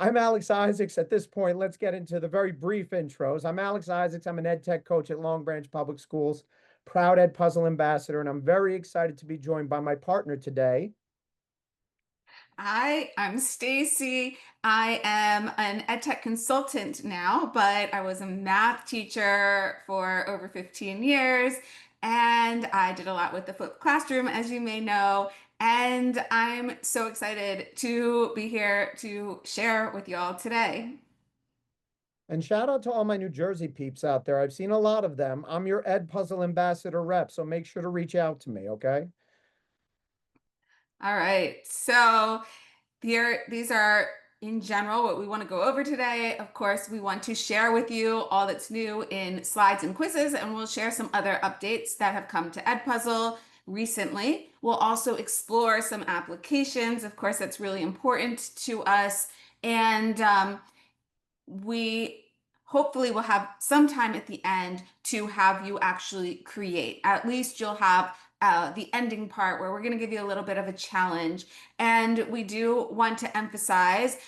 I'm Alex Isaacs. At this point, let's get into the very brief intros. I'm Alex Isaacs. I'm an ed tech coach at Long Branch Public Schools, proud Edpuzzle ambassador, and I'm very excited to be joined by my partner today. I'm Stacy. I am an EdTech consultant now, but I was a math teacher for over 15 years, and I did a lot with the flipped classroom, as you may know. And I'm so excited to be here to share with y'all today. And shout out to all my New Jersey peeps out there. I've seen a lot of them. I'm your Edpuzzle ambassador rep, so make sure to reach out to me, okay? All right, so these are in general what we want to go over today. Of course, we want to share with you all that's new in slides and quizzes, and we'll share some other updates that have come to Edpuzzle recently. We'll also explore some applications. Of course, that's really important to us. And we hopefully will have some time at the end to have you actually create. At least you'll have the ending part where we're going to give you a little bit of a challenge. And we do want to emphasize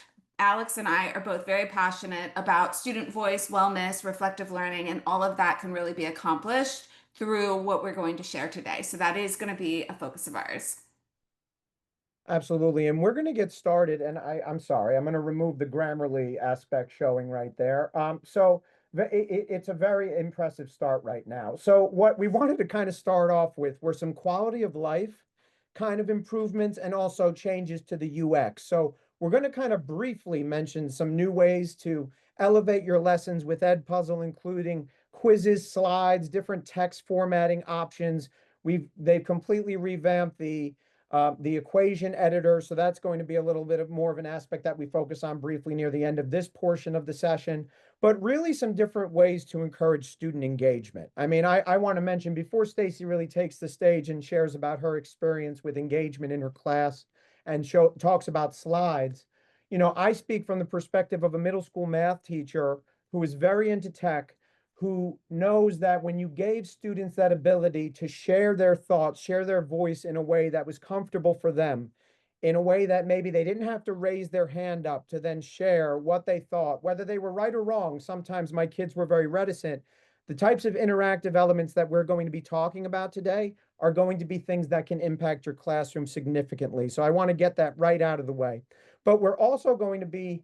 Alex and I are both very passionate about student voice, wellness, reflective learning, and all of that can really be accomplished through what we're going to share today. So that is going to be a focus of ours. Absolutely. And we're going to get started. And I'm sorry, I'm going to remove the Grammarly aspect showing right there. It's a very impressive start right now. So what we wanted to kind of start off with were some quality of life kind of improvements and also changes to the UX. So we're going to kind of briefly mention some new ways to elevate your lessons with Edpuzzle, including quizzes, slides, different text formatting options. They've completely revamped the equation editor. So that's going to be a little bit of more of an aspect that we focus on briefly near the end of this portion of the session, but really some different ways to encourage student engagement. I mean, I want to mention before Stacy really takes the stage and shares about her experience with engagement in her class and talks about slides. I speak from the perspective of a middle school math teacher who is very into tech, who knows that when you gave students that ability to share their thoughts, share their voice in a way that was comfortable for them, in a way that maybe they didn't have to raise their hand up to then share what they thought, whether they were right or wrong. Sometimes my kids were very reticent. The types of interactive elements that we're going to be talking about today are going to be things that can impact your classroom significantly. So I want to get that right out of the way. But we're also going to be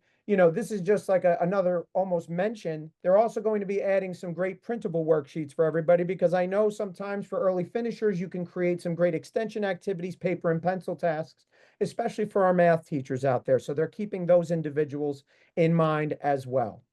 this is just like another almost mention. They're also going to be adding some great printable worksheets for everybody because I know sometimes for early finishers, you can create some great extension activities, paper and pencil tasks, especially for our math teachers out there. So they're keeping those individuals in mind as well.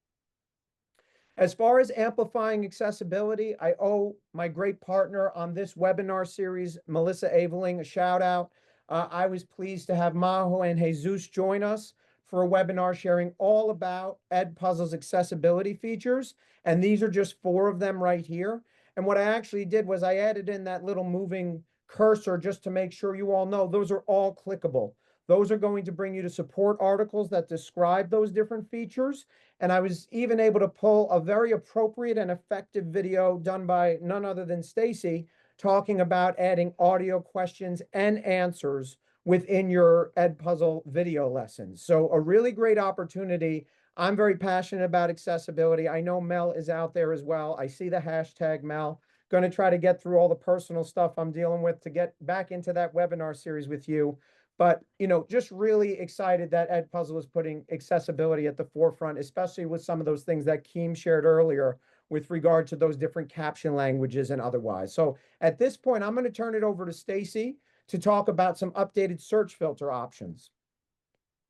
As far as amplifying accessibility, I owe my great partner on this webinar series, Melissa Aveling, a shout out. I was pleased to have Maho and Jesus join us for a webinar sharing all about Edpuzzle's accessibility features. And these are just 4 of them right here. And what I actually did was I added in that little moving cursor just to make sure you all know those are all clickable. Those are going to bring you to support articles that describe those different features. And I was even able to pull a very appropriate and effective video done by none other than Stacy talking about adding audio questions and answers within your Edpuzzle video lessons. So a really great opportunity. I'm very passionate about accessibility. I know Mel is out there as well. I see the hashtag Mel. Going to try to get through all the personal stuff I'm dealing with to get back into that webinar series with you. But, just really excited that Edpuzzle is putting accessibility at the forefront, especially with some of those things that Keem shared earlier with regard to those different caption languages and otherwise. So at this point, I'm going to turn it over to Stacy to talk about some updated search filter options.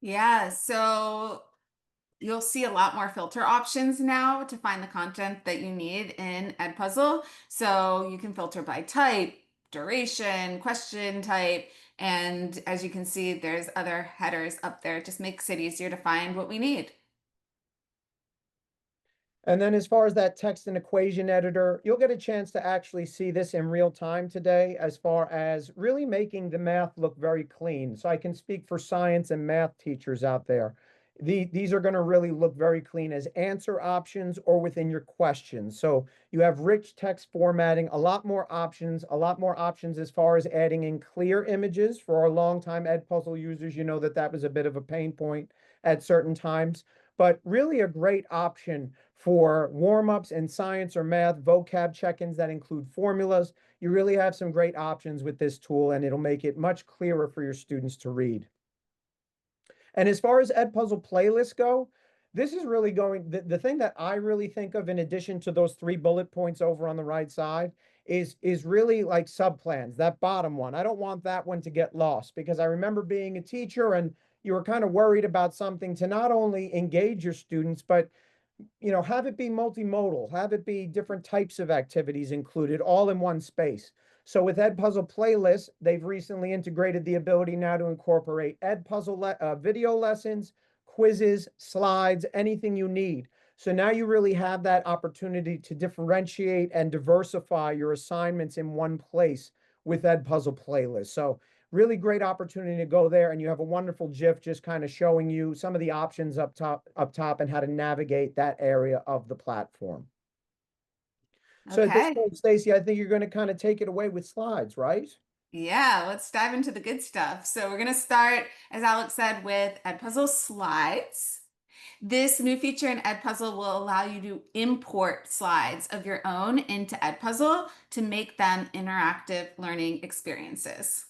Yeah, so you'll see a lot more filter options now to find the content that you need in Edpuzzle. So you can filter by type, duration, question type, and as you can see, there's other headers up there. It just makes it easier to find what we need. And then as far as that text and equation editor, you'll get a chance to actually see this in real time today as far as really making the math look very clean. So I can speak for science and math teachers out there. These are going to really look very clean as answer options or within your questions. So you have rich text formatting, a lot more options as far as adding in clear images for our longtime Edpuzzle users. You know that was a bit of a pain point. at certain times, but really a great option for warm-ups in science or math, vocab check-ins that include formulas. You really have some great options with this tool, and it'll make it much clearer for your students to read. And as far as Edpuzzle playlists go, this is really the thing that I really think of in addition to those 3 bullet points over on the right side is really like subplans, that bottom one. I don't want that one to get lost because I remember being a teacher and you were kind of worried about something to not only engage your students, but have it be multimodal, have it be different types of activities included all in one space. So with Edpuzzle playlists, they've recently integrated the ability now to incorporate Edpuzzle video lessons, quizzes, slides, anything you need. So now you really have that opportunity to differentiate and diversify your assignments in one place with Edpuzzle playlists. So really great opportunity to go there, and you have a wonderful GIF just kind of showing you some of the options up top and how to navigate that area of the platform. So at this Okay. point, Stacy, I think you're going to kind of take it away with slides, right? Yeah, let's dive into the good stuff. So we're going to start, as Alex said, with Edpuzzle slides. This new feature in Edpuzzle will allow you to import slides of your own into Edpuzzle to make them interactive learning experiences.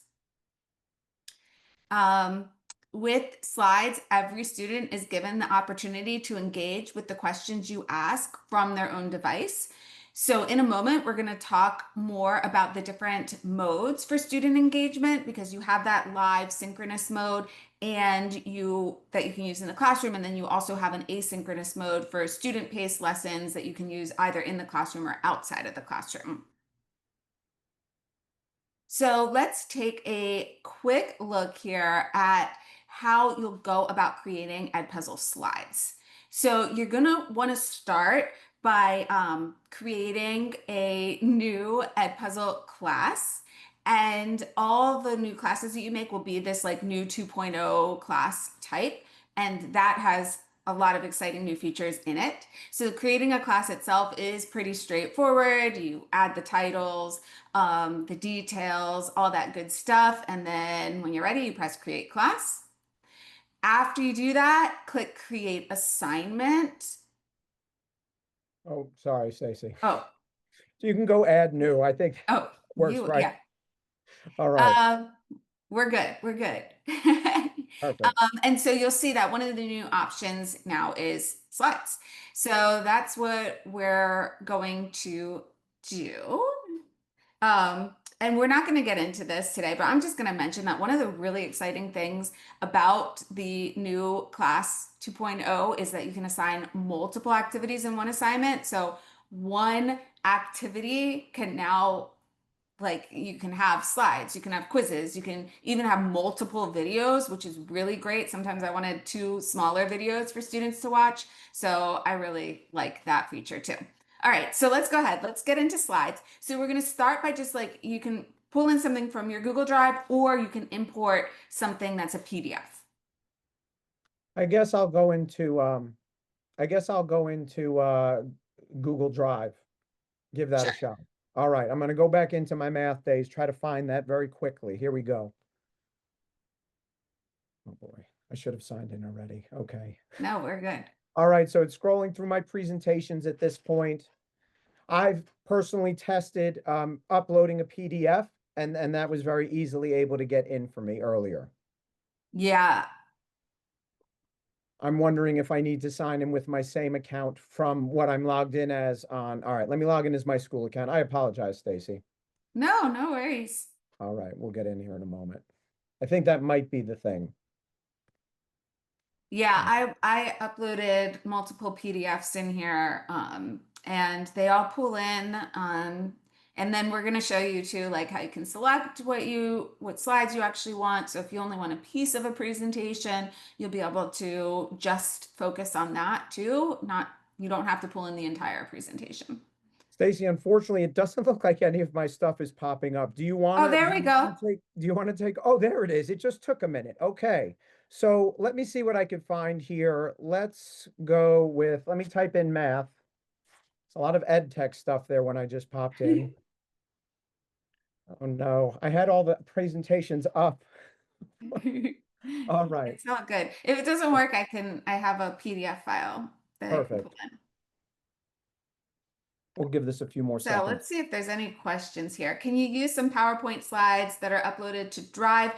Um, with slides, every student is given the opportunity to engage with the questions you ask from their own device. So in a moment, we're going to talk more about the different modes for student engagement because you have that live synchronous mode and that you can use in the classroom. And then you also have an asynchronous mode for student-paced lessons that you can use either in the classroom or outside of the classroom. So let's take a quick look here at how you'll go about creating Edpuzzle slides. So you're gonna want to start by creating a new Edpuzzle class. And all the new classes that you make will be this like new 2.0 class type. And that has a lot of exciting new features in it. So creating a class itself is pretty straightforward. You add the titles, the details, all that good stuff. And then when you're ready, you press create class. After you do that, click create assignment. Oh, sorry, Stacy. Oh, So you can go add new. I think oh, works right. yeah. All right. Um, we're good. We're good. Perfect. And so you'll see that one of the new options now is slides. So that's what we're going to do. And we're not going to get into this today, but I'm just going to mention that one of the really exciting things about the new class 2.0 is that you can assign multiple activities in one assignment. So one activity can now, like, you can have slides, you can have quizzes, you can even have multiple videos, which is really great. Sometimes I wanted 2 smaller videos for students to watch. So I really like that feature too. All right, so let's go ahead. Let's get into slides. So we're going to start by just like, you can pull in something from your Google Drive or you can import something that's a PDF. I guess I'll go into Google Drive. Give that a Sure. shot. All right, I'm going to go back into my math days, try to find that very quickly. Here we go. Oh boy, I should have signed in already. Okay. No, we're good. All right, so it's scrolling through my presentations at this point. I've personally tested uploading a PDF, and that was very easily able to get in for me earlier. Yeah. I'm wondering if I need to sign in with my same account from what I'm logged in as on. All right, let me log in as my school account. I apologize, Stacy. No, no worries. All right, we'll get in here in a moment. I think that might be the thing. Yeah, I uploaded multiple PDFs in here, and they all pull in. And then we're going to show you too, like how you can select what slides you actually want. So if you only want a piece of a presentation, you'll be able to just focus on that too. You don't have to pull in the entire presentation. Stacy, unfortunately, it doesn't look like any of my stuff is popping up. Do you want Oh, to there we go. oh, there it is. It just took a minute. Okay. So let me see what I can find here. Let's go with, let me type in math. It's a lot of ed tech stuff there when I just popped in. Oh no, I had all the presentations up. All right, It's not good. If it doesn't work, I have a PDF file that I can perfect. pull in. We'll give this a few more So seconds. let's see if there's any questions here. Can you use some PowerPoint slides that are uploaded to Drive?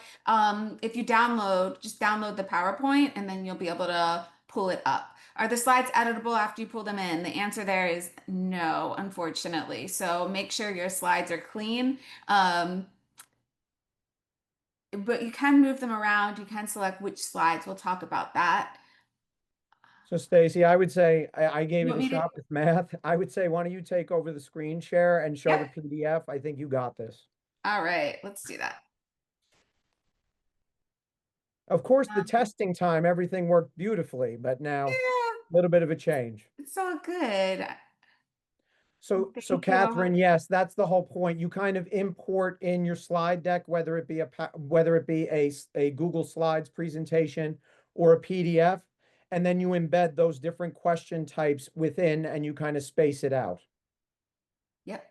If you download, just download the PowerPoint and then you'll be able to pull it up. Are the slides editable after you pull them in? The answer there is no, unfortunately. So make sure your slides are clean. But you can move them around. You can select which slides. We'll talk about that. So Stacy, I would say I gave You it want a me to? shot with math. I would say, why don't you take over the screen share and show the Yep. PDF? I think you got this. All right, let's do that. Of course, the Um, testing time, everything worked beautifully, but now yeah, a little bit of a change. it's all good. So Thank you. Catherine, yes, that's the whole point. You kind of import in your slide deck, whether it be a Google Slides presentation or a PDF, and then you embed those different question types within, and you kind of space it out. Yep.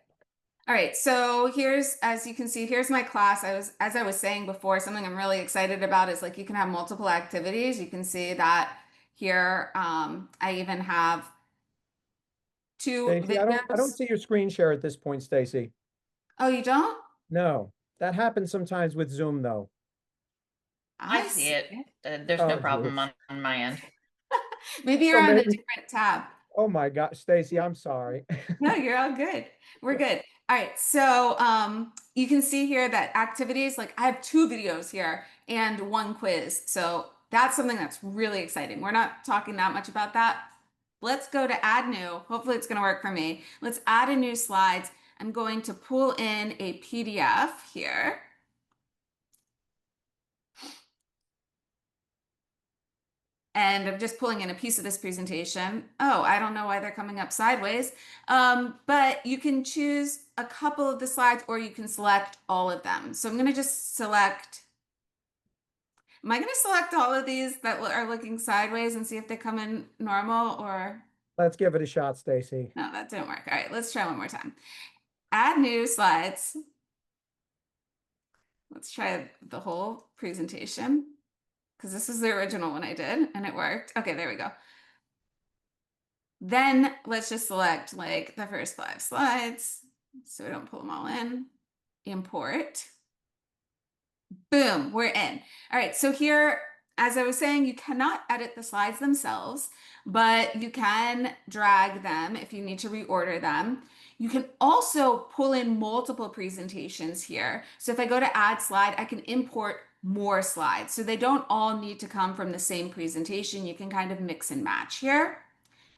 All right, so here's, as you can see, here's my class. As I was saying before, something I'm really excited about is like you can have multiple activities. You can see that here. I even have two Stacy, I don't videos. see your screen share at this point, Stacy. Oh, you don't? No, that happens sometimes with Zoom, though. I I see see it. it. There's no Oh, problem geez. on my end. Maybe you're So on a maybe, different tab. oh my God, Stacy, I'm sorry. No, you're all good. We're good. All right. So you can see here that activities, like I have two videos here and one quiz. So that's something that's really exciting. We're not talking that much about that. Let's go to add new. Hopefully it's going to work for me. Let's add a new slides. I'm going to pull in a PDF here. And I'm just pulling in a piece of this presentation. Oh, I don't know why they're coming up sideways. But you can choose a couple of the slides or you can select all of them. So I'm going to just select, am I going to select all of these that are looking sideways and see if they come in normal or Let's give it a shot, Stacy. no, that didn't work. All right, let's try one more time. Add new slides. Let's try the whole presentation because this is the original one I did and it worked. Okay, there we go. Then let's just select like the first 5 slides so we don't pull them all in. Import. Boom, we're in. All right, so here, as I was saying, you cannot edit the slides themselves, but you can drag them if you need to reorder them. You can also pull in multiple presentations here. So if I go to add slide, I can import more slides. So they don't all need to come from the same presentation. You can kind of mix and match here.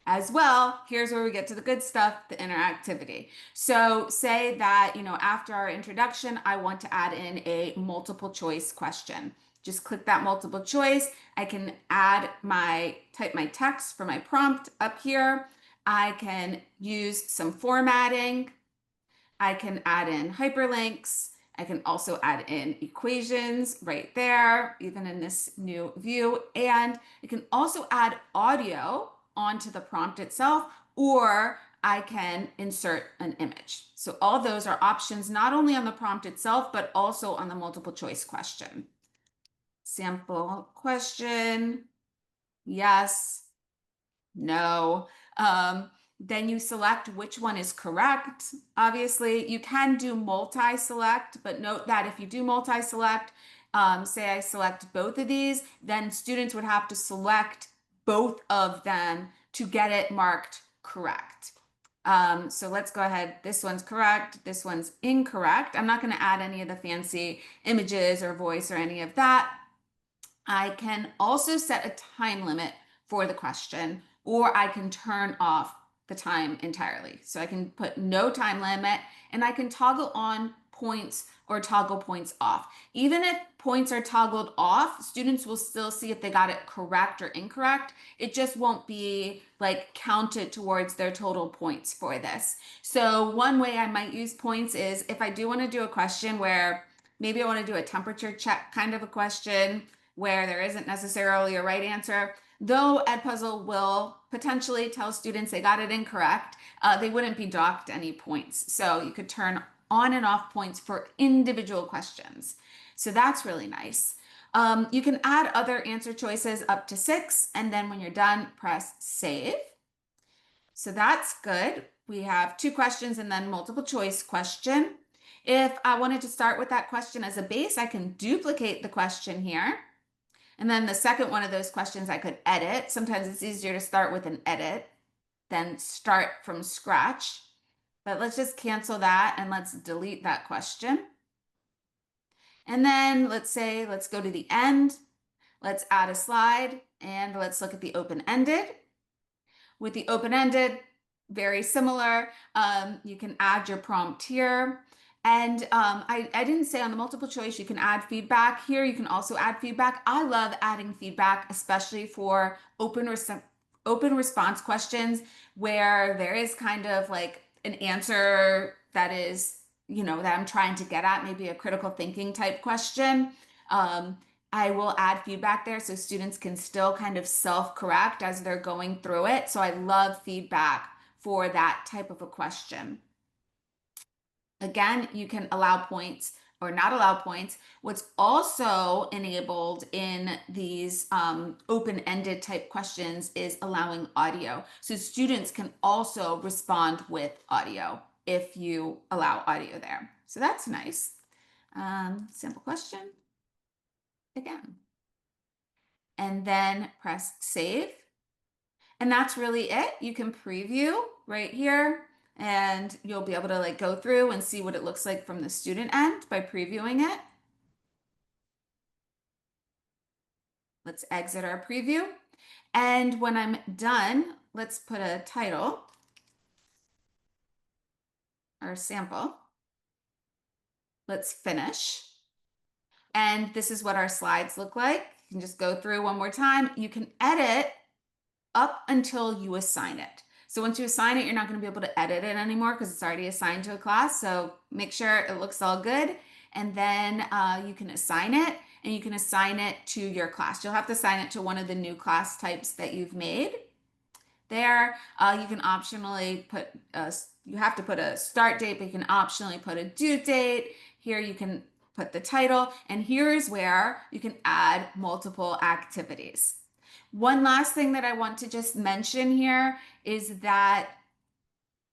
As well, here's where we get to the good stuff, the interactivity. So say that, after our introduction, I want to add in a multiple choice question. Just click that multiple choice. I can type my text for my prompt up here. I can use some formatting. I can add in hyperlinks. I can also add in equations right there, even in this new view. And I can also add audio onto the prompt itself, or I can insert an image. So all those are options, not only on the prompt itself, but also on the multiple choice question. Sample question, yes, no. Then you select which one is correct. Obviously, you can do multi-select, but note that if you do multi-select, say I select both of these, then students would have to select both of them to get it marked correct. So let's go ahead. This one's correct. This one's incorrect. I'm not going to add any of the fancy images or voice or any of that. I can also set a time limit for the question, or I can turn off the time entirely. So I can put no time limit and I can toggle on points or toggle points off. Even if points are toggled off, students will still see if they got it correct or incorrect. It just won't be like counted towards their total points for this. So one way I might use points is if I do want to do a question where maybe I want to do a temperature check kind of a question where there isn't necessarily a right answer. Though Edpuzzle will potentially tell students they got it incorrect, they wouldn't be docked any points. So you could turn on and off points for individual questions. So that's really nice. You can add other answer choices up to 6, and then when you're done, press save. So that's good. We have 2 questions and then multiple choice question. If I wanted to start with that question as a base, I can duplicate the question here. And then the second one of those questions I could edit. Sometimes it's easier to start with an edit than start from scratch. But let's just cancel that and let's delete that question. And then let's go to the end. Let's add a slide and let's look at the open-ended. With the open-ended, very similar. You can add your prompt here. And I didn't say on the multiple choice, you can add feedback. Here, you can also add feedback. I love adding feedback, especially for open response questions where there is kind of like an answer that is, that I'm trying to get at, maybe a critical thinking type question. I will add feedback there so students can still kind of self-correct as they're going through it. So I love feedback for that type of a question. Again, you can allow points or not allow points. What's also enabled in these open-ended type questions is allowing audio. So students can also respond with audio if you allow audio there. So that's nice. Simple question again. And then press save. And that's really it. You can preview right here and you'll be able to like go through and see what it looks like from the student end by previewing it. Let's exit our preview. And when I'm done, let's put a title or sample. Let's finish. And this is what our slides look like. You can just go through one more time. You can edit up until you assign it. So once you assign it, you're not going to be able to edit it anymore because it's already assigned to a class. So make sure it looks all good. And then you can assign it and you can assign it to your class. You'll have to assign it to one of the new class types that you've made. There, you can optionally put, you have to put a start date, but you can optionally put a due date. Here you can put the title, and here's where you can add multiple activities. One last thing that I want to just mention here is that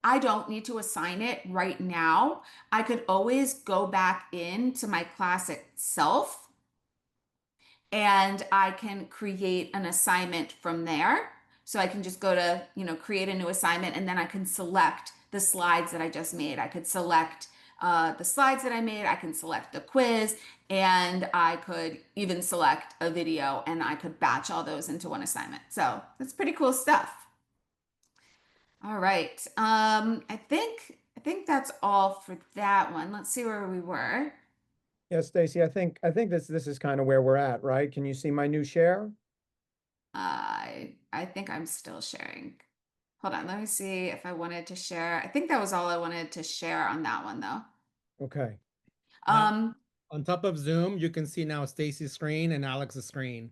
I don't need to assign it right now. I could always go back into my class itself and I can create an assignment from there. So I can just go to, create a new assignment and then I can select the slides that I just made. I could select the slides that I made, I can select the quiz, and I could even select a video and I could batch all those into one assignment. So that's pretty cool stuff. All right. I think that's all for that one. Let's see where we were. Yeah, Stacy, I think this is kind of where we're at, right? Can you see my new share? I think I'm still sharing. Hold on, let me see if I wanted to share. I think that was all I wanted to share on that one though. Okay. Now, Um, on top of Zoom, you can see now Stacy's screen and Alex's screen.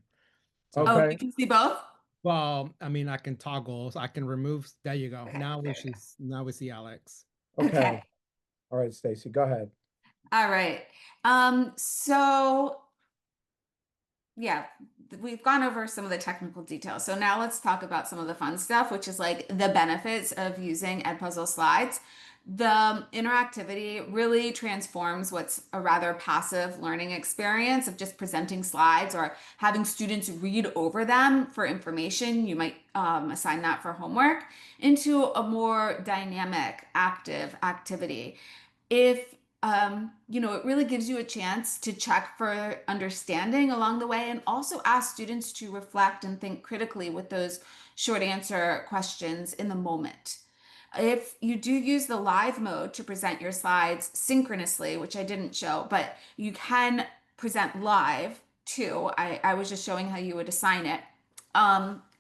So, oh, Okay. you can see both? well, I mean, I can toggle, so I can remove. There you go. Okay, Now there we go. now we see Alex. Okay. All right, Stacy, go ahead. All right. So yeah, we've gone over some of the technical details. So now let's talk about some of the fun stuff, which is like the benefits of using Edpuzzle slides. The interactivity really transforms what's a rather passive learning experience of just presenting slides or having students read over them for information. You might assign that for homework into a more dynamic, active activity. If it really gives you a chance to check for understanding along the way and also ask students to reflect and think critically with those short answer questions in the moment. If you do use the live mode to present your slides synchronously, which I didn't show, but you can present live too. I was just showing how you would assign it.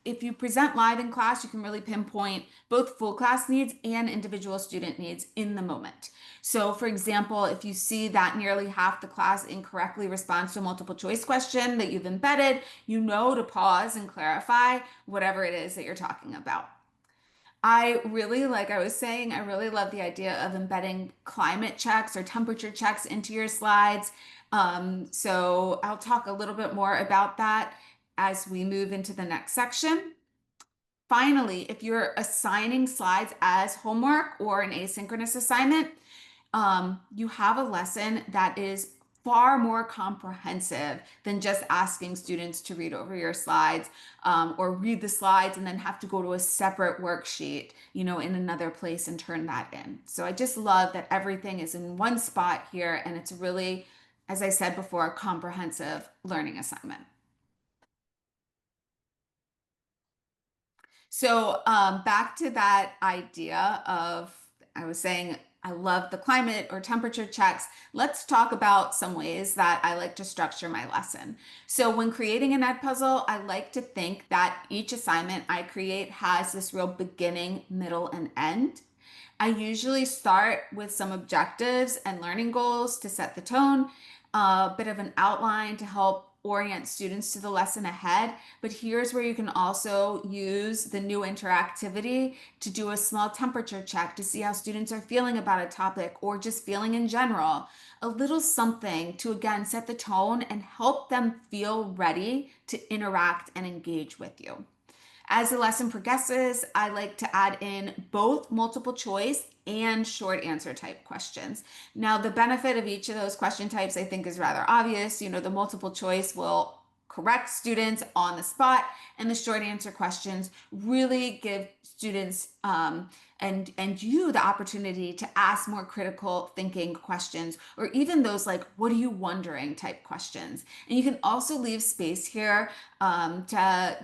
If you present live in class, you can really pinpoint both full class needs and individual student needs in the moment. So for example, if you see that nearly half the class incorrectly responds to a multiple choice question that you've embedded, you know to pause and clarify whatever it is that you're talking about. I really, like I was saying, I really love the idea of embedding climate checks or temperature checks into your slides. So I'll talk a little bit more about that as we move into the next section. Finally, if you're assigning slides as homework or an asynchronous assignment, you have a lesson that is far more comprehensive than just asking students to read over your slides, or read the slides and then have to go to a separate worksheet, in another place and turn that in. So I just love that everything is in one spot here, and it's really, as I said before, a comprehensive learning assignment. So back to that idea of, I was saying, I love the climate or temperature checks. Let's talk about some ways that I like to structure my lesson. So when creating an Edpuzzle, I like to think that each assignment I create has this real beginning, middle, and end. I usually start with some objectives and learning goals to set the tone, a bit of an outline to help orient students to the lesson ahead. But here's where you can also use the new interactivity to do a small temperature check to see how students are feeling about a topic or just feeling in general. A little something to, again, set the tone and help them feel ready to interact and engage with you. As the lesson progresses, I like to add in both multiple choice and short answer type questions. Now, the benefit of each of those question types, I think, is rather obvious. The multiple choice will correct students on the spot, and the short answer questions really give students and you the opportunity to ask more critical thinking questions, or even those like, what are you wondering type questions. And you can also leave space here to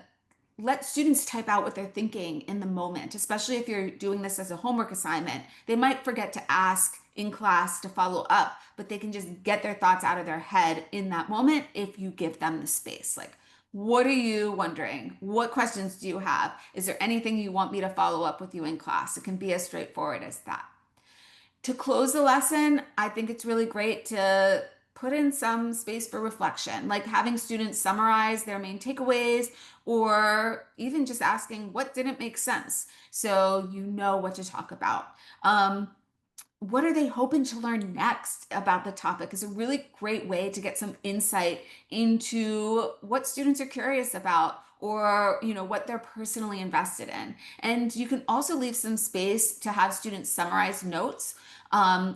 let students type out what they're thinking in the moment, especially if you're doing this as a homework assignment. They might forget to ask in class to follow up, but they can just get their thoughts out of their head in that moment if you give them the space. Like, what are you wondering? What questions do you have? Is there anything you want me to follow up with you in class? It can be as straightforward as that. To close the lesson, I think it's really great to put in some space for reflection, like having students summarize their main takeaways, or even just asking what didn't make sense so you know what to talk about. What are they hoping to learn next about the topic is a really great way to get some insight into what students are curious about, or what they're personally invested in. And you can also leave some space to have students summarize notes,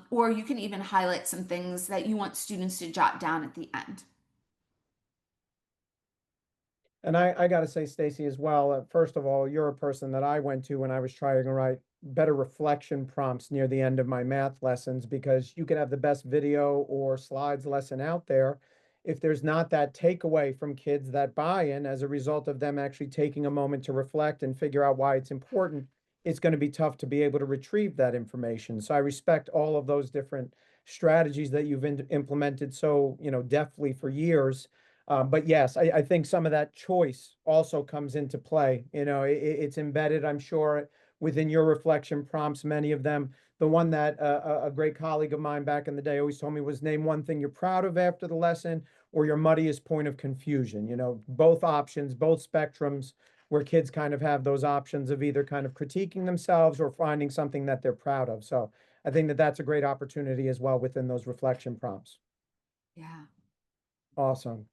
or you can even highlight some things that you want students to jot down at the end. And I got to say, Stacy, as well, first of all, you're a person that I went to when I was trying to write better reflection prompts near the end of my math lessons, because you could have the best video or slides lesson out there. If there's not that takeaway from kids, that buy-in as a result of them actually taking a moment to reflect and figure out why it's important, it's going to be tough to be able to retrieve that information. So I respect all of those different strategies that you've implemented so, deftly for years. But yes, I think some of that choice also comes into play. It's embedded, I'm sure, within your reflection prompts, many of them. The one that a great colleague of mine back in the day always told me was, name one thing you're proud of after the lesson, or your muddiest point of confusion. Both options, both spectrums, where kids kind of have those options of either kind of critiquing themselves or finding something that they're proud of. So I think that that's a great opportunity as well within those reflection prompts. Yeah. Awesome.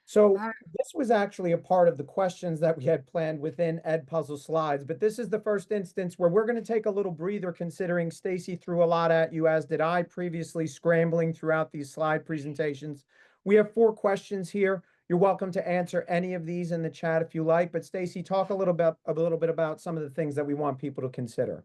So All right. this was actually a part of the questions that we had planned within Edpuzzle slides, but this is the first instance where we're going to take a little breather, considering Stacy threw a lot at you, as did I previously, scrambling throughout these slide presentations. We have 4 questions here. You're welcome to answer any of these in the chat if you like, but Stacy, talk a little bit about some of the things that we want people to consider.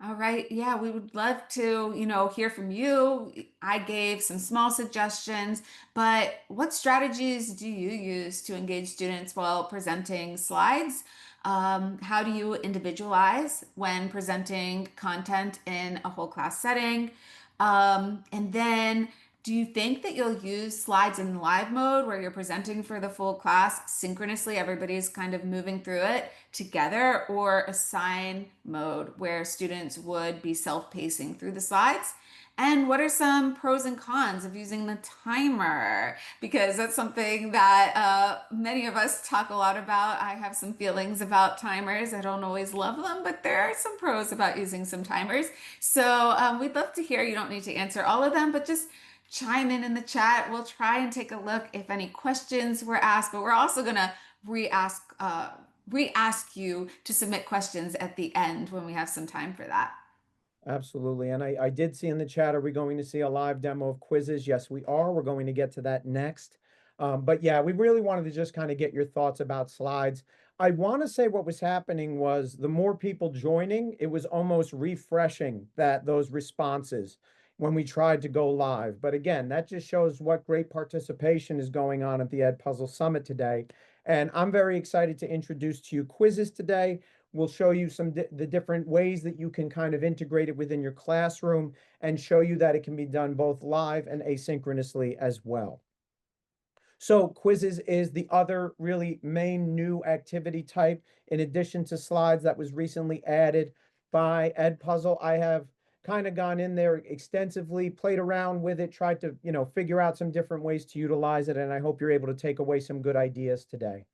All right. Yeah, we would love to, hear from you. I gave some small suggestions, but what strategies do you use to engage students while presenting slides? How do you individualize when presenting content in a whole class setting? And then do you think that you'll use slides in live mode where you're presenting for the full class synchronously? Everybody's kind of moving through it together, or assign mode where students would be self-pacing through the slides? And what are some pros and cons of using the timer? Because that's something that many of us talk a lot about. I have some feelings about timers. I don't always love them, but there are some pros about using some timers. So we'd love to hear. You don't need to answer all of them, but just chime in the chat. We'll try and take a look if any questions were asked, but we're also going to re-ask re-ask you to submit questions at the end when we have some time for that. Absolutely. And I did see in the chat, are we going to see a live demo of quizzes? Yes, we are. We're going to get to that next. But yeah, we really wanted to just kind of get your thoughts about slides. I want to say what was happening was the more people joining, it was almost refreshing those responses when we tried to go live. But again, that just shows what great participation is going on at the Edpuzzle Summit today. And I'm very excited to introduce to you quizzes today. We'll show you the different ways that you can kind of integrate it within your classroom and show you that it can be done both live and asynchronously as well. So quizzes is the other really main new activity type in addition to slides that was recently added by Edpuzzle. I have kind of gone in there extensively, played around with it, tried to, figure out some different ways to utilize it, and I hope you're able to take away some good ideas today.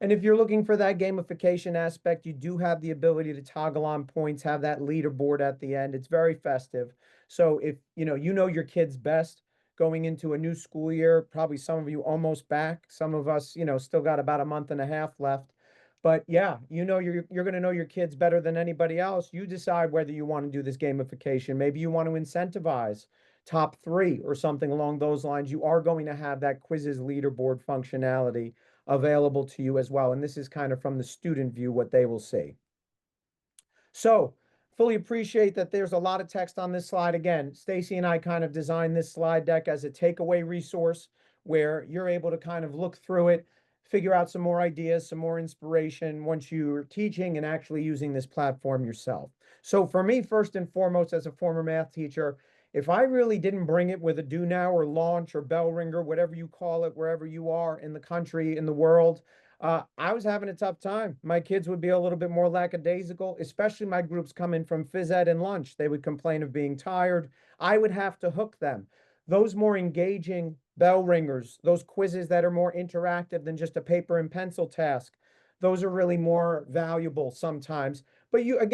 And if you're looking for that gamification aspect, you do have the ability to toggle on points, have that leaderboard at the end. It's very festive. So if you know your kids best going into a new school year, probably some of you almost back, some of us, still got about a month and a half left. But yeah, you're going to know your kids better than anybody else. You decide whether you want to do this gamification. Maybe you want to incentivize top 3 or something along those lines. You are going to have that quizzes leaderboard functionality available to you as well. And this is kind of from the student view, what they will see. So fully appreciate that there's a lot of text on this slide. Again, Stacy and I kind of designed this slide deck as a takeaway resource where you're able to kind of look through it, figure out some more ideas, some more inspiration once you're teaching and actually using this platform yourself. So for me, first and foremost, as a former math teacher, if I really didn't bring it with a do now or launch or bell ringer, whatever you call it, wherever you are in the country, in the world, I was having a tough time. My kids would be a little bit more lackadaisical, especially my groups coming from phys ed and lunch. They would complain of being tired. I would have to hook them. Those more engaging bell ringers, those quizzes that are more interactive than just a paper and pencil task, those are really more valuable sometimes. But you're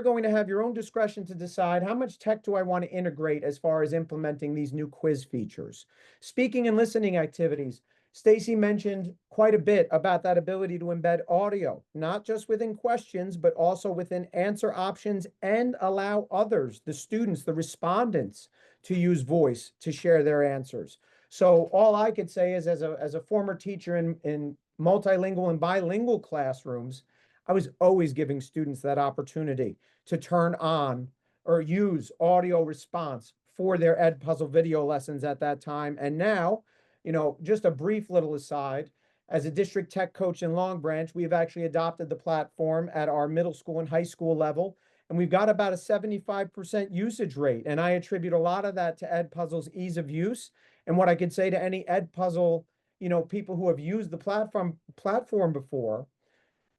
going to have your own discretion to decide how much tech do I want to integrate as far as implementing these new quiz features. Speaking and listening activities, Stacy mentioned quite a bit about that ability to embed audio, not just within questions, but also within answer options and allow others, the students, the respondents, to use voice to share their answers. So all I could say is as a former teacher in multilingual and bilingual classrooms, I was always giving students that opportunity to turn on or use audio response for their Edpuzzle video lessons at that time. And now, just a brief little aside, as a district tech coach in Long Branch, we've actually adopted the platform at our middle school and high school level, and we've got about a 75% usage rate. And I attribute a lot of that to Edpuzzle's ease of use. And what I could say to any Edpuzzle, people who have used the platform before,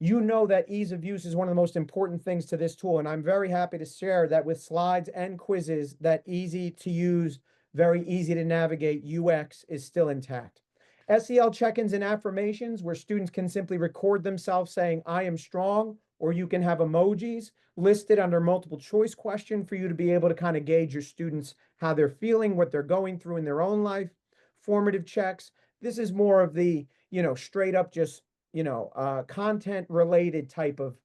that ease of use is one of the most important things to this tool. And I'm very happy to share that with slides and quizzes, that easy to use, very easy to navigate UX is still intact. SEL check-ins and affirmations where students can simply record themselves saying, I am strong, or you can have emojis listed under multiple choice question for you to be able to kind of gauge your students, how they're feeling, what they're going through in their own life. Formative checks. This is more of the, straight up just content related type of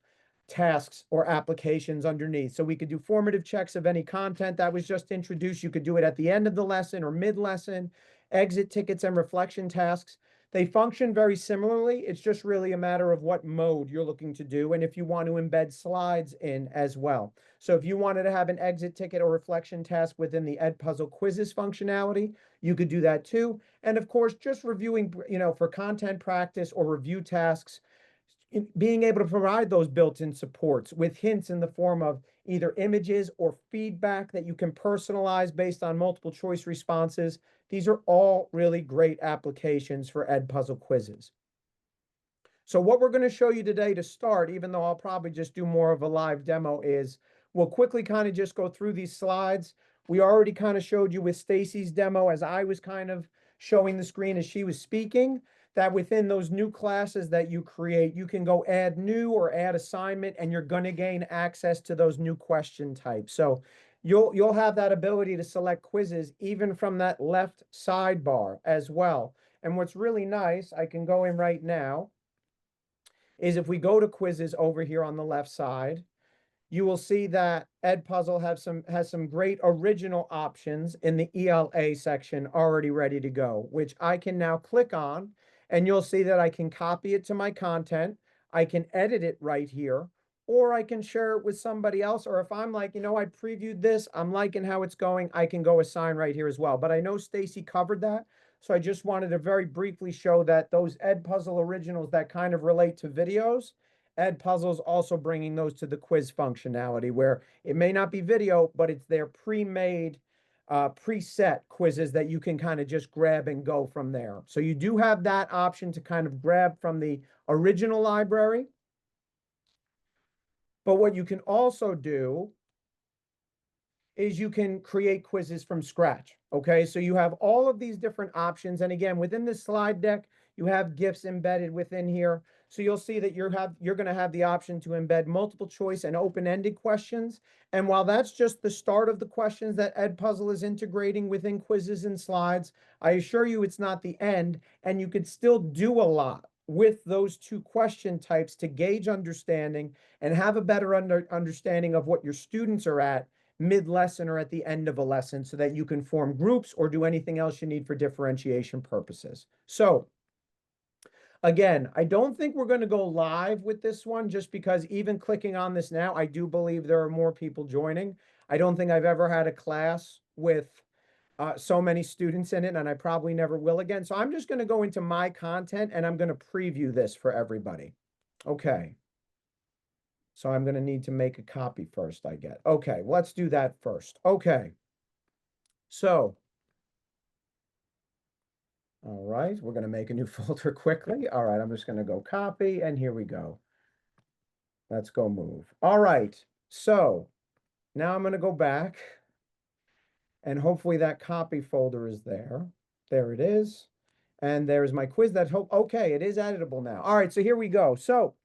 tasks or applications underneath. So we could do formative checks of any content that was just introduced. You could do it at the end of the lesson or mid-lesson, exit tickets and reflection tasks. They function very similarly. It's just really a matter of what mode you're looking to do and if you want to embed slides in as well. So if you wanted to have an exit ticket or reflection task within the Edpuzzle quizzes functionality, you could do that too. And of course, just reviewing, for content practice or review tasks, being able to provide those built-in supports with hints in the form of either images or feedback that you can personalize based on multiple choice responses. These are all really great applications for Edpuzzle quizzes. So what we're going to show you today to start, even though I'll probably just do more of a live demo, is we'll quickly kind of just go through these slides. We already kind of showed you with Stacy's demo as I was kind of showing the screen as she was speaking, that within those new classes that you create, you can go add new or add assignment, and you're going to gain access to those new question types. So you'll have that ability to select quizzes even from that left sidebar as well. And what's really nice, I can go in right now, is if we go to quizzes over here on the left side, you will see that Edpuzzle has some great original options in the ELA section already ready to go, which I can now click on, and you'll see that I can copy it to my content. I can edit it right here, or I can share it with somebody else. Or if I'm like, I previewed this, I'm liking how it's going, I can go assign right here as well. But I know Stacy covered that. So I just wanted to very briefly show that those Edpuzzle originals that kind of relate to videos, Edpuzzle's also bringing those to the quiz functionality where it may not be video, but it's their pre-made, preset quizzes that you can kind of just grab and go from there. So you do have that option to kind of grab from the original library. But what you can also do is you can create quizzes from scratch. Okay, so you have all of these different options. And again, within this slide deck, you have GIFs embedded within here. So you'll see that you're going to have the option to embed multiple choice and open-ended questions. And while that's just the start of the questions that Edpuzzle is integrating within quizzes and slides, I assure you it's not the end, and you could still do a lot with those two question types to gauge understanding and have a better understanding of what your students are at mid-lesson or at the end of a lesson so that you can form groups or do anything else you need for differentiation purposes. So again, I don't think we're going to go live with this one just because even clicking on this now, I do believe there are more people joining. I don't think I've ever had a class with so many students in it, and I probably never will again. So I'm just going to go into my content and I'm going to preview this for everybody. Okay. So I'm going to need to make a copy first, I get. Okay, let's do that first. Okay. So, all right, we're going to make a new folder quickly. All right, I'm just going to go copy, and here we go. Let's go move. All right, so now I'm going to go back, and hopefully that copy folder is there. There it is. And there's my quiz that okay, it is editable now. All right, so here we go. So,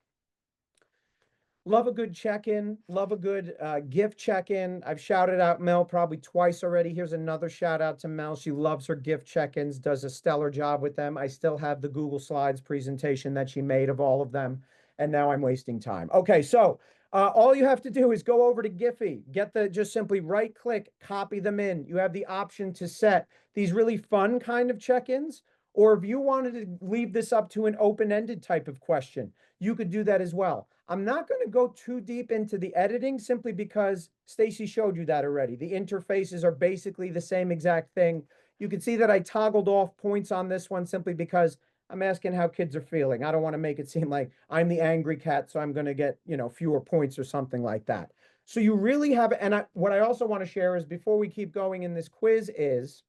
love a good check-in, love a good gift check-in. I've shouted out Mel probably twice already. Here's another shout out to Mel. She loves her gift check-ins, does a stellar job with them. I still have the Google Slides presentation that she made of all of them, and now I'm wasting time. Okay, so all you have to do is go over to Giphy, just simply right-click, copy them in. You have the option to set these really fun kind of check-ins, or if you wanted to leave this up to an open-ended type of question, you could do that as well. I'm not going to go too deep into the editing simply because Stacy showed you that already. The interfaces are basically the same exact thing. You can see that I toggled off points on this one simply because I'm asking how kids are feeling. I don't want to make it seem like I'm the angry cat, so I'm going to get, fewer points or something like that. So you really have, and what I also want to share is before we keep going in this quiz is,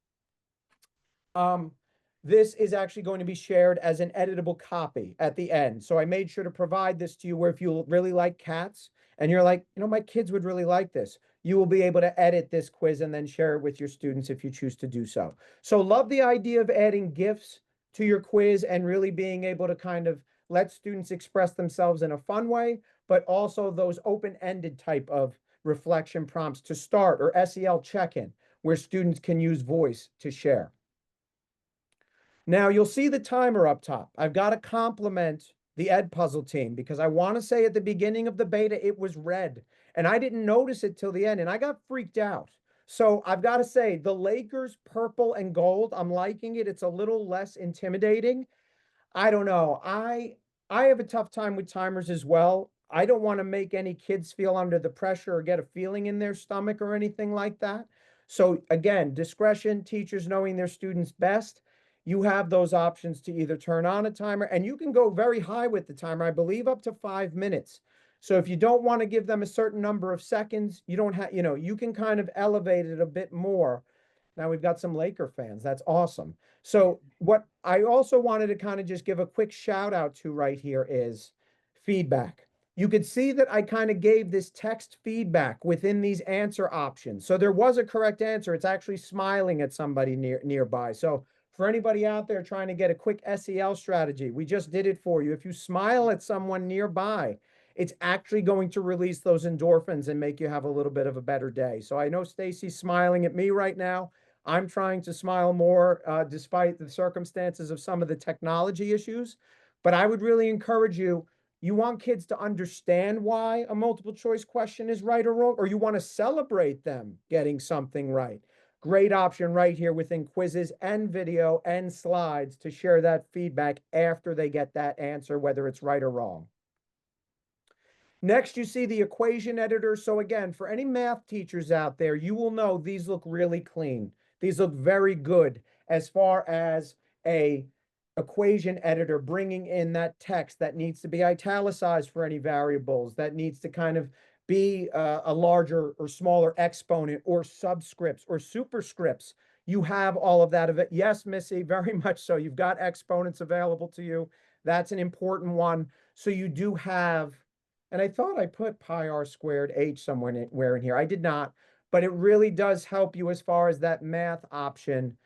this is actually going to be shared as an editable copy at the end. So I made sure to provide this to you where if you really like cats and you're like, my kids would really like this, you will be able to edit this quiz and then share it with your students if you choose to do so. So love the idea of adding GIFs to your quiz and really being able to kind of let students express themselves in a fun way, but also those open-ended type of reflection prompts to start or SEL check-in where students can use voice to share. Now you'll see the timer up top. I've got to compliment the Edpuzzle team because I want to say at the beginning of the beta, it was red and I didn't notice it till the end and I got freaked out. So I've got to say the Lakers purple and gold, I'm liking it. It's a little less intimidating. I don't know. I have a tough time with timers as well. I don't want to make any kids feel under the pressure or get a feeling in their stomach or anything like that. So again, discretion, teachers knowing their students best. You have those options to either turn on a timer and you can go very high with the timer, I believe up to 5 minutes. So if you don't want to give them a certain number of seconds, you don't have, you can kind of elevate it a bit more. Now we've got some Laker fans. That's awesome. So what I also wanted to kind of just give a quick shout out to right here is feedback. You could see that I kind of gave this text feedback within these answer options. So there was a correct answer. It's actually smiling at somebody nearby. So for anybody out there trying to get a quick SEL strategy, we just did it for you. If you smile at someone nearby, it's actually going to release those endorphins and make you have a little bit of a better day. So I know Stacy's smiling at me right now. I'm trying to smile more, despite the circumstances of some of the technology issues. But I would really encourage you, you want kids to understand why a multiple choice question is right or wrong, or you want to celebrate them getting something right. Great option right here within quizzes and video and slides to share that feedback after they get that answer, whether it's right or wrong. Next, you see the equation editor. So again, for any math teachers out there, you will know these look really clean. These look very good as far as a equation editor, bringing in that text that needs to be italicized for any variables, that needs to kind of be a larger or smaller exponent or subscripts or superscripts. You have all of that of it. Yes, Missy, very much so. You've got exponents available to you. That's an important one. So you do have, and I thought I put pi r squared h somewhere in here. I did not, but it really does help you as far as that math option.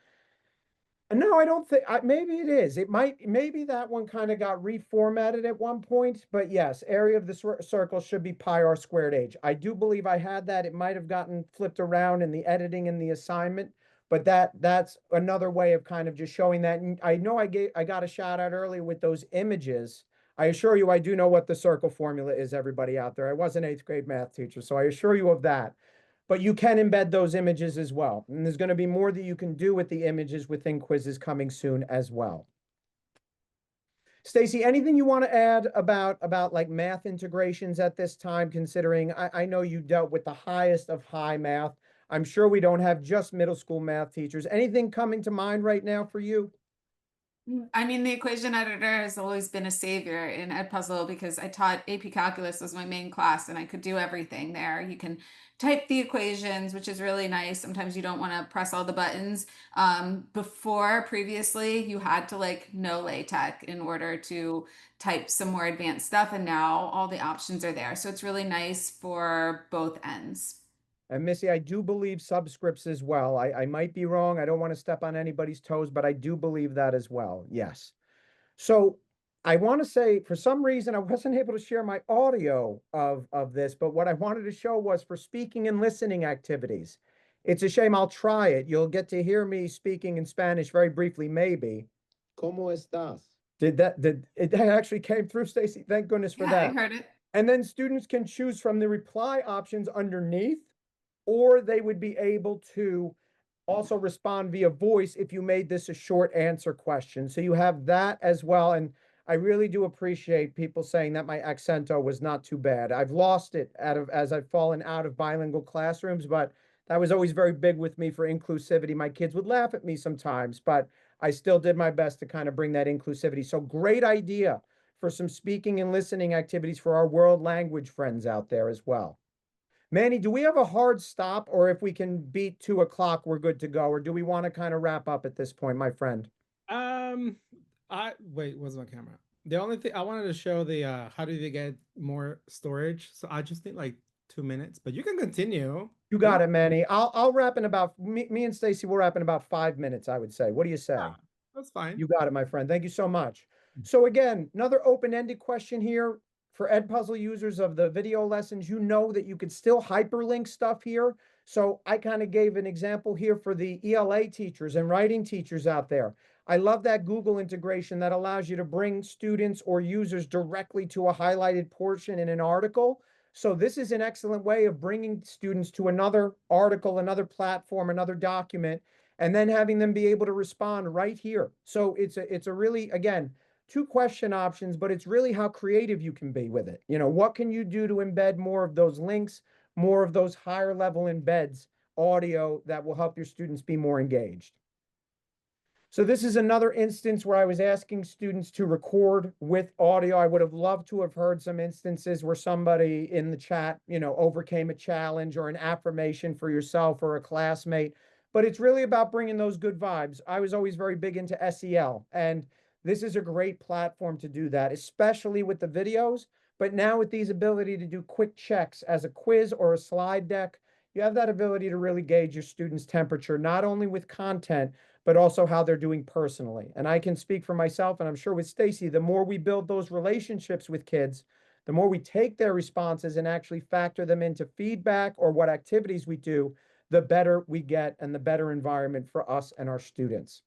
No, I don't think, maybe it is. It might, maybe that one kind of got reformatted at one point, but yes, area of the circle should be pi r squared h. I do believe I had that. It might have gotten flipped around in the editing and the assignment, but that's another way of kind of just showing that. And I know I got a shout out earlier with those images. I assure you, I do know what the circle formula is, everybody out there. I was an 8th grade math teacher, so I assure you of that. But you can embed those images as well. And there's going to be more that you can do with the images within quizzes coming soon as well. Stacy, anything you want to add about like math integrations at this time, considering I know you dealt with the highest of high math. I'm sure we don't have just middle school math teachers. Anything coming to mind right now for you? I mean, the equation editor has always been a savior in Edpuzzle because I taught AP Calculus as my main class and I could do everything there. You can type the equations, which is really nice. Sometimes you don't want to press all the buttons. Previously, you had to like know LaTeX in order to type some more advanced stuff, and now all the options are there. So it's really nice for both ends. And Missy, I do believe subscripts as well. I might be wrong. I don't want to step on anybody's toes, but I do believe that as well. Yes. So I want to say, for some reason, I wasn't able to share my audio of this, but what I wanted to show was for speaking and listening activities. It's a shame. I'll try it. You'll get to hear me speaking in Spanish very briefly, maybe. ¿Cómo estás? Did it actually came through, Stacy? Thank goodness for Yeah, that. I heard it. And then students can choose from the reply options underneath, or they would be able to also respond via voice if you made this a short answer question. So you have that as well. And I really do appreciate people saying that my accento was not too bad. I've lost it as I've fallen out of bilingual classrooms, but that was always very big with me for inclusivity. My kids would laugh at me sometimes, but I still did my best to kind of bring that inclusivity. So great idea for some speaking and listening activities for our world language friends out there as well. Manny, do we have a hard stop, or if we can beat 2 o'clock, we're good to go? Or do we want to kind of wrap up at this point, my friend? Wait, where's my camera? The only thing I wanted to show the how do they get more storage? So I just need like 2 minutes, but you can continue. You got it, Manny. I'll wrap in about me and Stacy will wrap in about 5 minutes, I would say. What do you say? Yeah, that's fine. You got it, my friend. Thank you so much. So again, another open-ended question here for Edpuzzle users of the video lessons. You know that you could still hyperlink stuff here. So I kind of gave an example here for the ELA teachers and writing teachers out there. I love that Google integration that allows you to bring students or users directly to a highlighted portion in an article. So this is an excellent way of bringing students to another article, another platform, another document, and then having them be able to respond right here. So it's a really, again, 2 question options, but it's really how creative you can be with it. You know, what can you do to embed more of those links, more of those higher level embeds, audio that will help your students be more engaged. So this is another instance where I was asking students to record with audio. I would have loved to have heard some instances where somebody in the chat, you know, overcame a challenge or an affirmation for yourself or a classmate. But it's really about bringing those good vibes. I was always very big into SEL, and this is a great platform to do that, especially with the videos. But now with these ability to do quick checks as a quiz or a slide deck, you have that ability to really gauge your students' temperature, not only with content, but also how they're doing personally. And I can speak for myself, and I'm sure with Stacy, the more we build those relationships with kids, the more we take their responses and actually factor them into feedback or what activities we do, the better we get and the better environment for us and our students.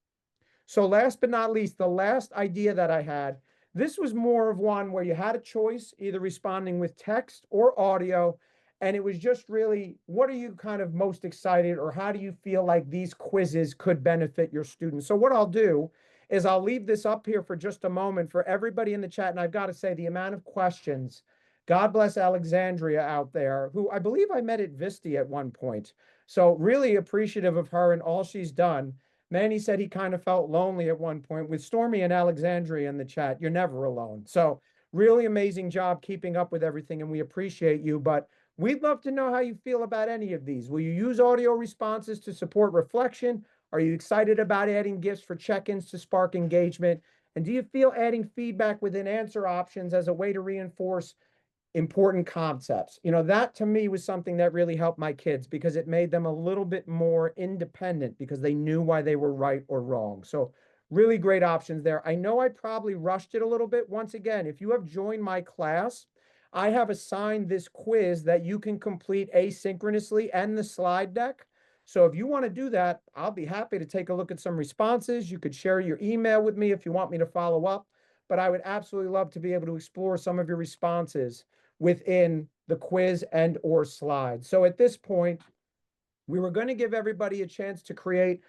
So last but not least, the last idea that I had, this was more of one where you had a choice, either responding with text or audio. And it was just really, what are you kind of most excited, or how do you feel like these quizzes could benefit your students? So what I'll do is I'll leave this up here for just a moment for everybody in the chat. And I've got to say, the amount of questions, God bless Alexandria out there, who I believe I met at Visti at one point. So really appreciative of her and all she's done. Manny said he kind of felt lonely at one point. With Stormy and Alexandria in the chat, you're never alone. So really amazing job keeping up with everything, and we appreciate you. But we'd love to know how you feel about any of these. Will you use audio responses to support reflection? Are you excited about adding gifts for check-ins to spark engagement? And do you feel adding feedback within answer options as a way to reinforce important concepts? You know, that to me was something that really helped my kids, because it made them a little bit more independent because they knew why they were right or wrong. So really great options there. I know I probably rushed it a little bit. Once again, if you have joined my class, I have assigned this quiz that you can complete asynchronously and the slide deck. So if you want to do that, I'll be happy to take a look at some responses. You could share your email with me if you want me to follow up, but I would absolutely love to be able to explore some of your responses within the quiz and or slides. So at this point, we were going to give everybody a chance to create.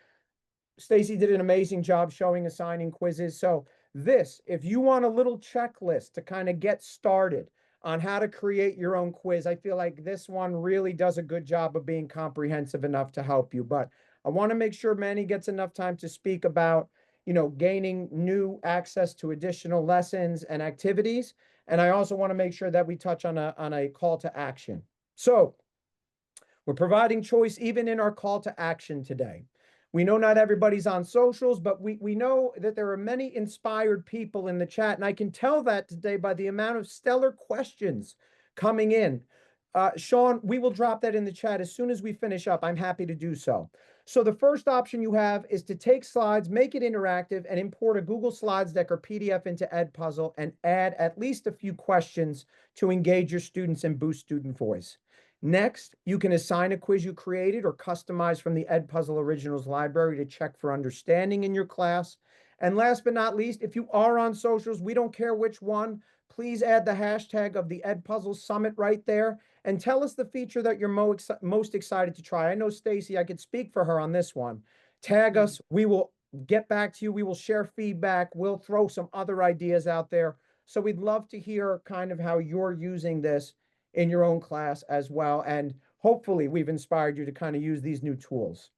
Stacy did an amazing job showing assigning quizzes. So this, if you want a little checklist to kind of get started on how to create your own quiz, I feel like this one really does a good job of being comprehensive enough to help you. But I want to make sure Manny gets enough time to speak about, you know, gaining new access to additional lessons and activities. And I also want to make sure that we touch on a call to action. So we're providing choice even in our call to action today. We know not everybody's on socials, but we know that there are many inspired people in the chat. And I can tell that today by the amount of stellar questions coming in. Sean, we will drop that in the chat as soon as we finish up. I'm happy to do so. So the first option you have is to take slides, make it interactive, and import a Google Slides deck or PDF into Edpuzzle and add at least a few questions to engage your students and boost student voice. Next, you can assign a quiz you created or customize from the Edpuzzle Originals library to check for understanding in your class. And last but not least, if you are on socials, we don't care which one, please add the hashtag of the Edpuzzle Summit right there and tell us the feature that you're most excited to try. I know Stacy, I could speak for her on this one. Tag us, we will get back to you, we will share feedback, we'll throw some other ideas out there. So we'd love to hear kind of how you're using this in your own class as well. And hopefully we've inspired you to kind of use these new tools.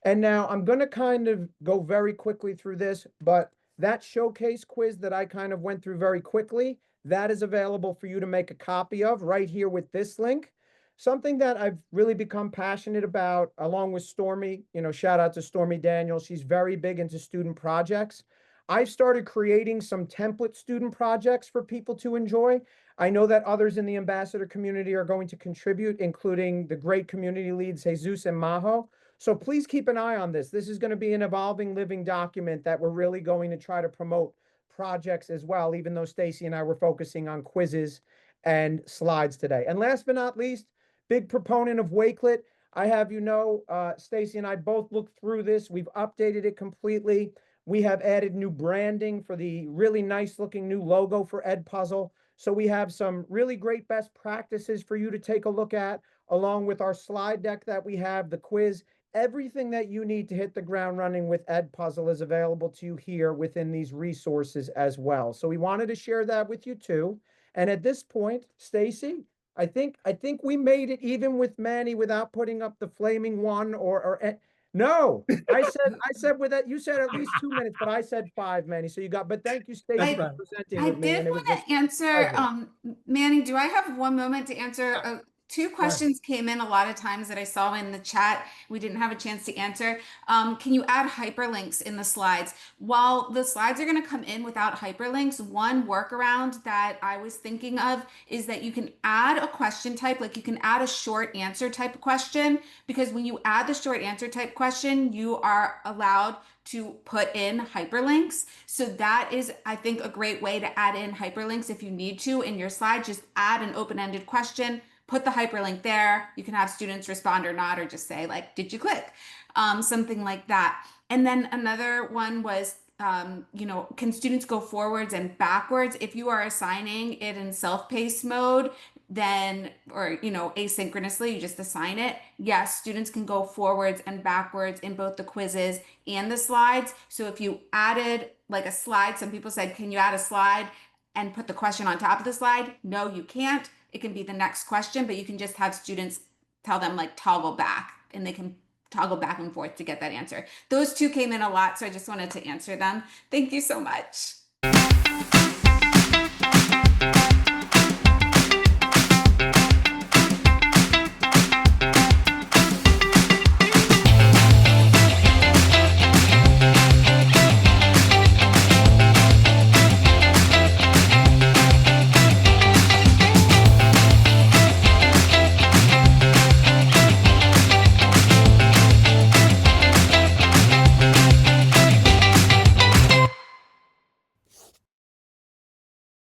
And now I'm going to kind of go very quickly through this, but that showcase quiz that I kind of went through very quickly, that is available for you to make a copy of right here with this link. Something that I've really become passionate about along with Stormy, you know, shout out to Stormy Daniel. She's very big into student projects. I've started creating some template student projects for people to enjoy. I know that others in the ambassador community are going to contribute, including the great community leads, Jesus and Maho. So please keep an eye on this. This is going to be an evolving living document that we're really going to try to promote projects as well, even though Stacy and I were focusing on quizzes and slides today. And last but not least, big proponent of Wakelet. I have, you know, Stacy and I both looked through this. We've updated it completely. We have added new branding for the really nice looking new logo for Edpuzzle. So we have some really great best practices for you to take a look at, along with our slide deck that we have, the quiz. Everything that you need to hit the ground running with Edpuzzle is available to you here within these resources as well. So we wanted to share that with you too. And at this point, Stacy, I think we made it even with Manny without putting up the flaming one no, I said with that, you said at least 2 minutes, but I said 5, Manny. So you got, but thank you, Stacy, for presenting I with me. did And it was want just to answer, pleasure. Manny, do I have one moment to answer Two questions came in a lot of times that I saw in the chat. We didn't have a chance to answer. Can you add hyperlinks in the slides? While the slides are going to come in without hyperlinks, one workaround that I was thinking of is that you can add a question type, like you can add a short answer type question, because when you add the short answer type question, you are allowed to put in hyperlinks. So that is, I think, a great way to add in hyperlinks if you need to in your slide. Just add an open-ended question, put the hyperlink there. You can have students respond or not, or just say like, did you click? Something like that. And then another one was, can students go forwards and backwards? If you are assigning it in self-paced mode, then, or, asynchronously, you just assign it. Yes, students can go forwards and backwards in both the quizzes and the slides. So if you added like a slide, some people said, can you add a slide and put the question on top of the slide? No, you can't. It can be the next question, but you can just have students tell them like toggle back, and they can toggle back and forth to get that answer. Those two came in a lot, so I just wanted to answer them. Thank you so much.